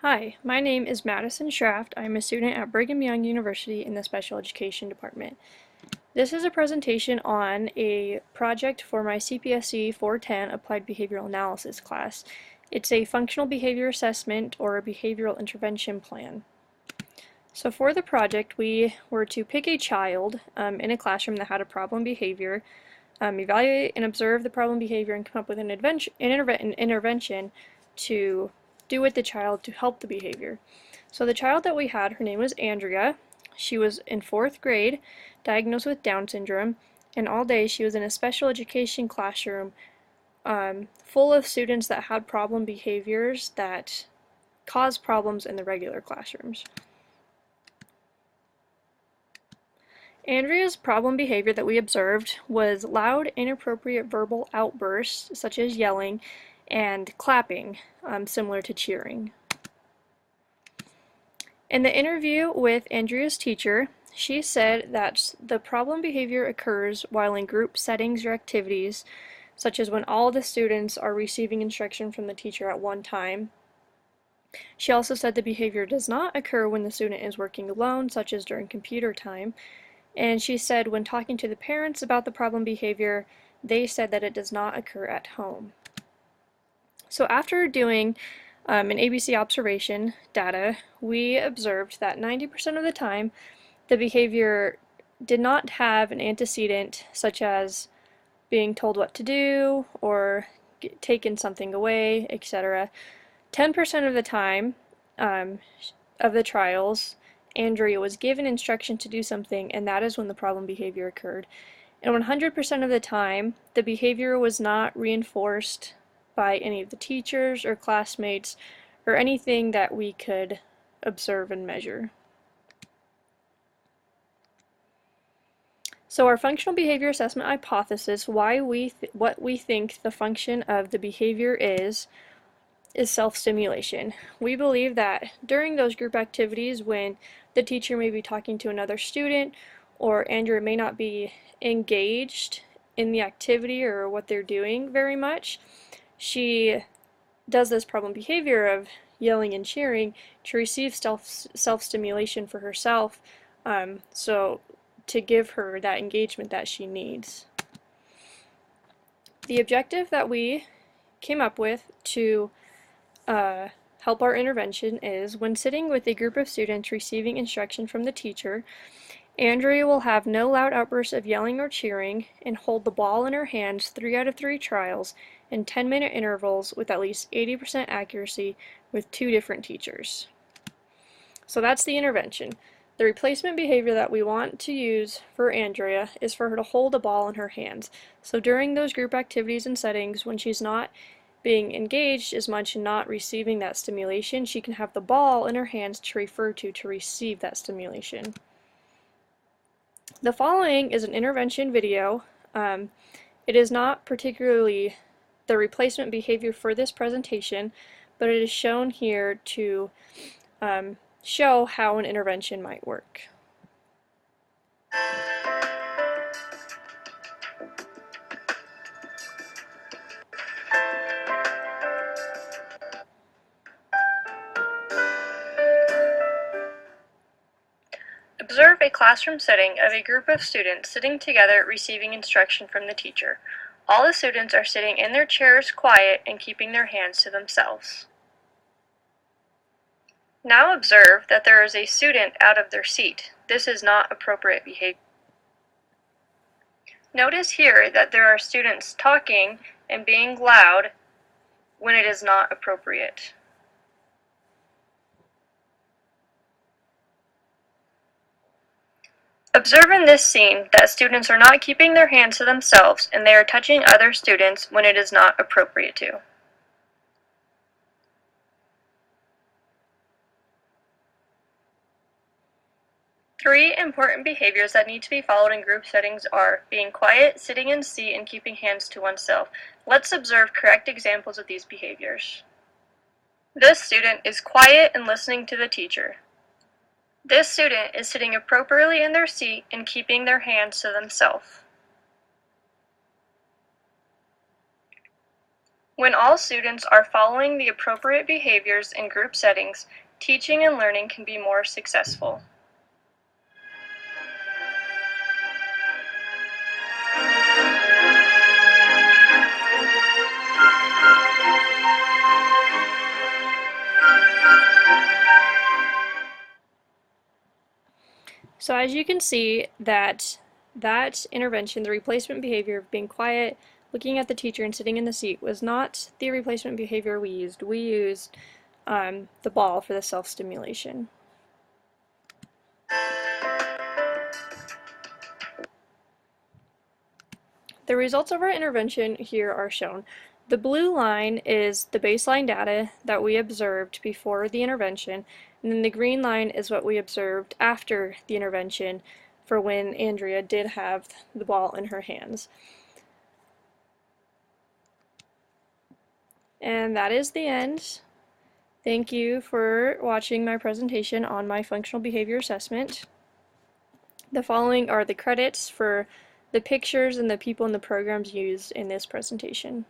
Hi, my name is Madison Schraft. I'm a student at Brigham Young University in the Special Education Department. This is a presentation on a project for my CPSC 410 Applied Behavioral Analysis class. It's a functional behavior assessment or a behavioral intervention plan. So for the project, we were to pick a child in a classroom that had a problem behavior, evaluate and observe the problem behavior, and come up with an intervention to do with the child to help the behavior. So the child that we had, her name was Andrea. She was in 4th grade, diagnosed with Down syndrome, and all day she was in a special education classroom full of students that had problem behaviors that caused problems in the regular classrooms. Andrea's problem behavior that we observed was loud, inappropriate verbal outbursts, such as yelling, and clapping, similar to cheering. In the interview with Andrea's teacher, she said that the problem behavior occurs while in group settings or activities, such as when all the students are receiving instruction from the teacher at one time. She also said the behavior does not occur when the student is working alone, such as during computer time. And she said when talking to the parents about the problem behavior, they said that it does not occur at home. So after doing an ABC observation data, we observed that 90% of the time the behavior did not have an antecedent, such as being told what to do or taken something away, etc. 10% of the time of the trials, Andrea was given instruction to do something, and that is when the problem behavior occurred. And 100% of the time, the behavior was not reinforced by any of the teachers or classmates or anything that we could observe and measure. So our functional behavior assessment hypothesis, what we think the function of the behavior is self-stimulation. We believe that during those group activities when the teacher may be talking to another student or Andrea may not be engaged in the activity or what they're doing very much, she does this problem behavior of yelling and cheering to receive self-stimulation for herself, so to give her that engagement that she needs. The objective that we came up with to help our intervention is when sitting with a group of students receiving instruction from the teacher, Andrea will have no loud outbursts of yelling or cheering and hold the ball in her hands 3 out of 3 trials in 10-minute intervals with at least 80% accuracy with 2 different teachers. So that's the intervention. The replacement behavior that we want to use for Andrea is for her to hold a ball in her hands. So during those group activities and settings when she's not being engaged as much and not receiving that stimulation, she can have the ball in her hands to refer to receive that stimulation. The following is an intervention video. It is not particularly the replacement behavior for this presentation, but it is shown here to show how an intervention might work. Observe a classroom setting of a group of students sitting together receiving instruction from the teacher. All the students are sitting in their chairs quiet and keeping their hands to themselves. Now observe that there is a student out of their seat. This is not appropriate behavior. Notice here that there are students talking and being loud when it is not appropriate. Observe in this scene that students are not keeping their hands to themselves and they are touching other students when it is not appropriate to. Three important behaviors that need to be followed in group settings are being quiet, sitting in seat, and keeping hands to oneself. Let's observe correct examples of these behaviors. This student is quiet and listening to the teacher. This student is sitting appropriately in their seat and keeping their hands to themselves. When all students are following the appropriate behaviors in group settings, teaching and learning can be more successful. So as you can see, that intervention, the replacement behavior of being quiet, looking at the teacher, and sitting in the seat was not the replacement behavior we used. We used the ball for the self-stimulation. The results of our intervention here are shown. The blue line is the baseline data that we observed before the intervention, and then the green line is what we observed after the intervention for when Andrea did have the ball in her hands. And that is the end. Thank you for watching my presentation on my functional behavior assessment. The following are the credits for the pictures and the people and the programs used in this presentation.